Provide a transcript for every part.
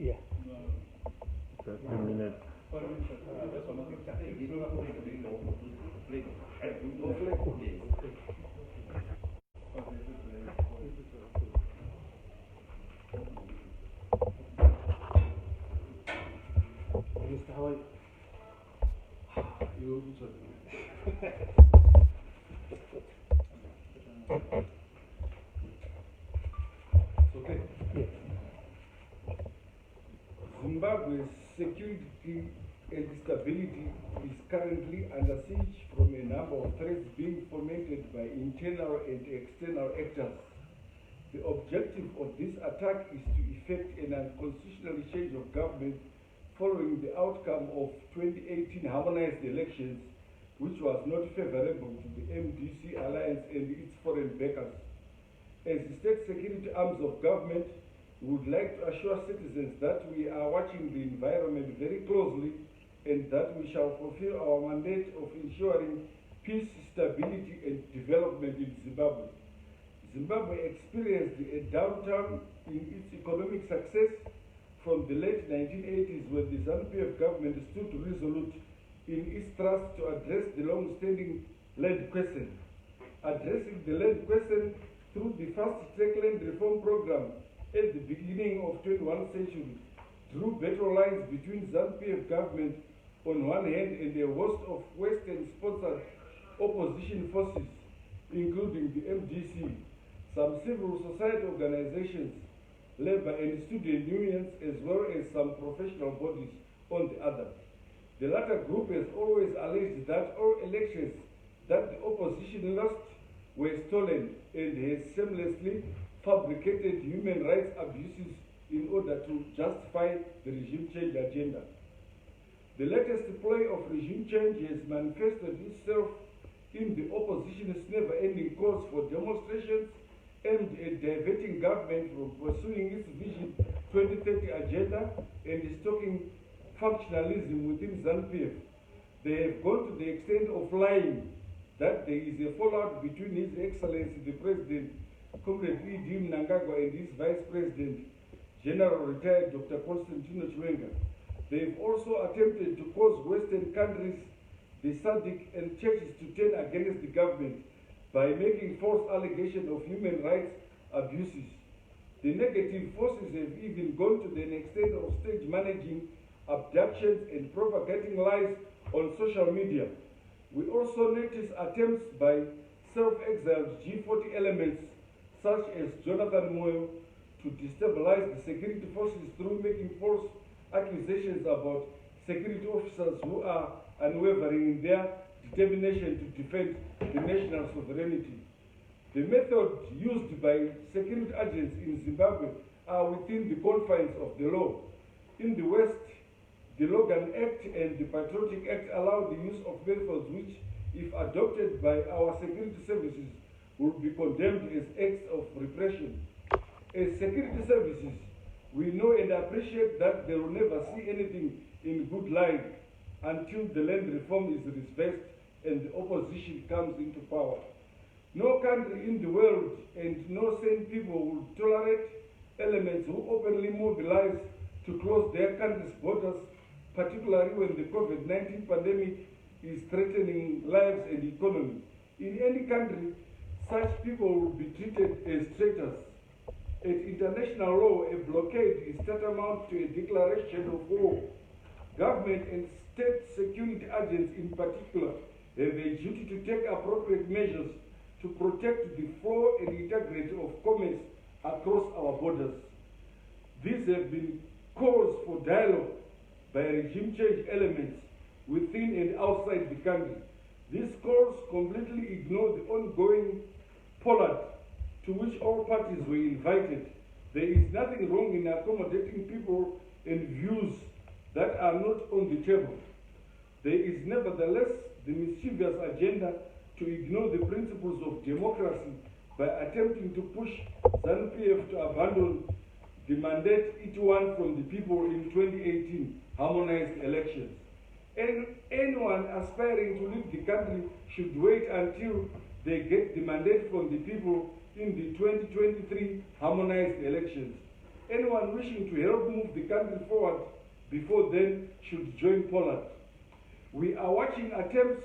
Yeah. 10 minutes. Mr. Hawaii. Okay. Yeah. Zimbabwe's security and stability is currently under siege from a number of threats being fomented by internal and external actors. The objective of this attack is to effect an unconstitutional change of government following the outcome of 2018 harmonized elections, which was not favorable to the MDC alliance and its foreign backers. As the state security arms of government, we would like to assure citizens that we are watching the environment very closely and that we shall fulfill our mandate of ensuring peace, stability, and development in Zimbabwe. Zimbabwe experienced a downturn in its economic success from the late 1980s when the ZANU-PF government stood resolute in its thrust to address the long-standing land question. Addressing the land question through the fast-track land reform program at the beginning of 21st century drew battle lines between ZANU-PF government on one hand and a host of Western-sponsored opposition forces, including the MDC, some civil society organizations, labor and student unions, as well as some professional bodies on the other. The latter group has always alleged that all elections that the opposition lost were stolen and has shamelessly fabricated human rights abuses in order to justify the regime change agenda. The latest play of regime change has manifested itself in the opposition's never-ending calls for demonstrations aimed at diverting government from pursuing its Vision 2030 agenda and stoking functionalism within ZANU-PF. They have gone to the extent of lying that there is a fallout between His Excellency the President, Comrade E.D. Mnangagwa, and his Vice President, General Retired Dr. Constantino Chiwenga. They have also attempted to cause Western countries, the SADC and churches to turn against the government by making false allegations of human rights abuses. The negative forces have even gone to the extent of stage managing abductions and propagating lies on social media. We also notice attempts by self-exiled G40 elements such as Jonathan Moyo to destabilize the security forces through making false accusations about security officers who are unwavering in their determination to defend the national sovereignty. The methods used by security agents in Zimbabwe are within the confines of the law. In the West, the Logan Act and the Patriotic Act allow the use of methods which, if adopted by our security services, will be condemned as acts of repression. As security services, we know and appreciate that they will never see anything in good light until the land reform is reversed and the opposition comes into power. No country in the world and no sane people will tolerate elements who openly mobilize to close their country's borders, particularly when the COVID-19 pandemic is threatening lives and economy. In any country, such people will be treated as traitors. At international law, a blockade is tantamount to a declaration of war. Government and state security agents in particular have a duty to take appropriate measures to protect the flow and integrity of commerce across our borders. These have been calls for dialogue by regime change elements within and outside the country. These calls completely ignore the ongoing pollard to which all parties were invited. There is nothing wrong in accommodating people and views that are not on the table. There is nevertheless the mischievous agenda to ignore the principles of democracy by attempting to push ZANU-PF to abandon the mandate it won from the people in 2018 harmonized elections. And anyone aspiring to lead the country should wait until they get the mandate from the people in the 2023 harmonized elections. anyone wishing to help move the country forward before then should join Poland. We are watching attempts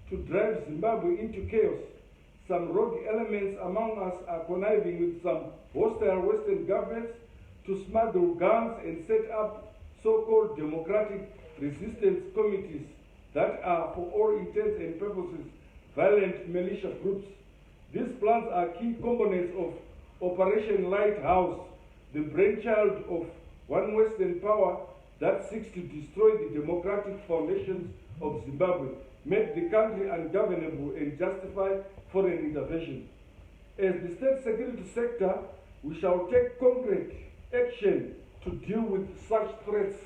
to drive Zimbabwe into chaos. Some rogue elements among us are conniving with some hostile Western governments to smuggle guns and set up so-called democratic resistance committees that are, for all intents and purposes, violent militia groups. These plans are key components of Operation Lighthouse, the brainchild of one Western power that seeks to destroy the democratic foundations of Zimbabwe, make the country ungovernable, and justify foreign intervention. As the state security sector, we shall take concrete action to deal with such threats.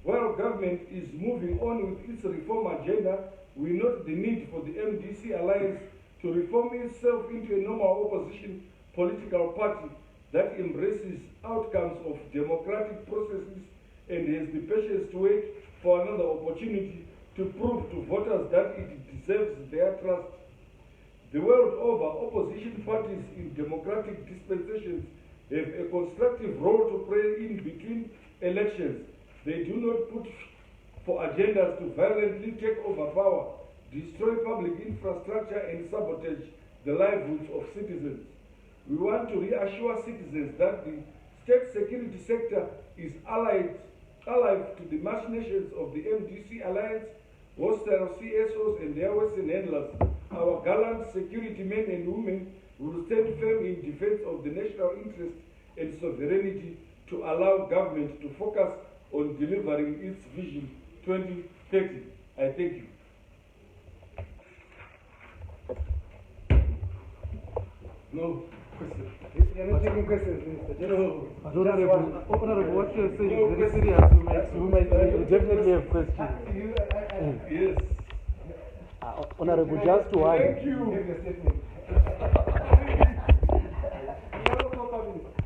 While government is moving on with its reform agenda, we note the need for the MDC alliance to reform itself into a normal opposition political party that embraces outcomes of democratic processes and has the patience to wait for another opportunity to prove to voters that it deserves their trust. The world over, opposition parties in democratic dispensations have a constructive role to play in between elections. They do not put for agendas to violently take over power, destroy public infrastructure, and sabotage the livelihoods of citizens. We want to reassure citizens that the state security sector is allied to the machinations of the MDC alliance, hostile CSOs and their Western handlers. Our gallant security men and women will stand firm in defense of the national interest and sovereignty to allow government to focus on delivering its Vision 2030. I thank you. No question. You're not taking questions, Minister. No. Honorable, what you're saying No is very question. serious. We might definitely have questions. Yes. Honorable, just to add. Thank you. Give your statement.